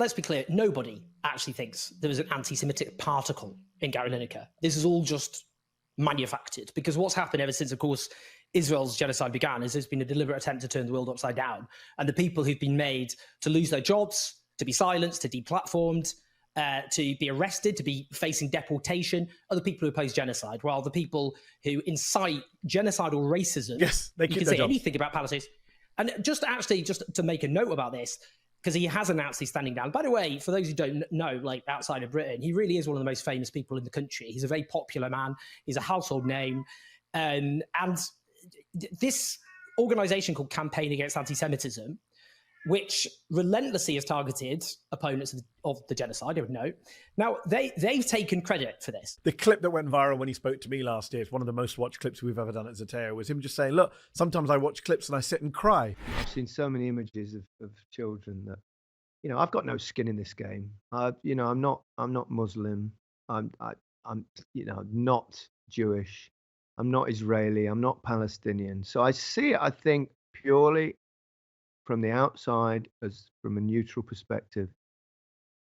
let's be clear, nobody actually thinks there was an anti-Semitic particle in Gary Lineker. This is all just manufactured, because what's happened ever since, of course, Israel's genocide began is there's been a deliberate attempt to turn the world upside down. And the people who've been made to lose their jobs, to be silenced, to deplatformed, to be arrested, to be facing deportation, are the people who oppose genocide, while the people who incite genocidal racism, yes, they you can say anything about Palestine. And just to make a note about this, because he has announced he's standing down. By the way, for those who don't know, like outside of Britain, he really is one of the most famous people in the country. He's a very popular man. He's a household name. And this organization called Campaign Against Antisemitism, which relentlessly has targeted opponents of the genocide, I would note. Now, they've taken credit for this. The clip that went viral when he spoke to me last year, it's one of the most watched clips we've ever done at Zeteo, was him just saying, look, sometimes I watch clips and I sit and cry. I've seen so many images of children that, I've got no skin in this game. I'm not Muslim. I'm not Jewish. I'm not Israeli. I'm not Palestinian. So I see it, I think, purely from the outside, as from a neutral perspective.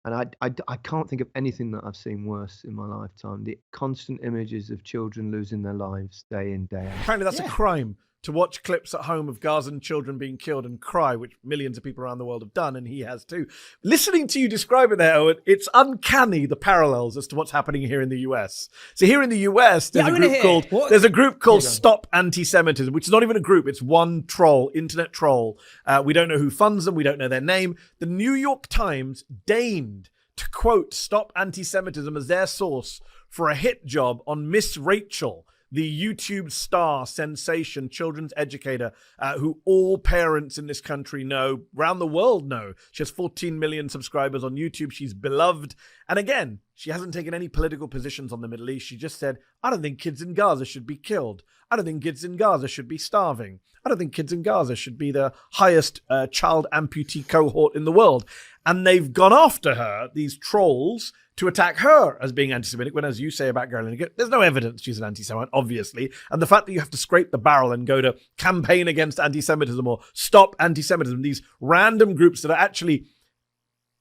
And I can't think of anything that I've seen worse in my lifetime. The constant images of children losing their lives day in, day out. Apparently that's a crime, to watch clips at home of Gazan children being killed and cry, which millions of people around the world have done, and he has too. Listening to you describe it there, Owen, it's uncanny, the parallels as to what's happening here in the US. So here in the US, there's a group called Stop Antisemitism, which is not even a group. It's one troll, internet troll. We don't know who funds them. We don't know their name. The New York Times deigned to quote Stop Antisemitism as their source for a hit job on Miss Rachel, the YouTube star sensation, children's educator, who all parents in this country know, around the world know. She has 14 million subscribers on YouTube. She's beloved. And again, she hasn't taken any political positions on the Middle East. She just said, I don't think kids in Gaza should be killed. I don't think kids in Gaza should be starving. I don't think kids in Gaza should be the highest child amputee cohort in the world. And they've gone after her, these trolls, to attack her as being anti-Semitic, when, as you say about Gary Lineker, there's no evidence she's an anti-Semite, obviously. And the fact that you have to scrape the barrel and go to Campaign Against Antisemitism or Stop Antisemitism, these random groups that are actually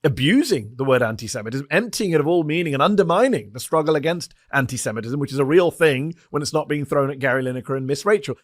abusing the word anti-Semitism, emptying it of all meaning and undermining the struggle against anti-Semitism, which is a real thing when it's not being thrown at Gary Lineker and Ms. Rachel.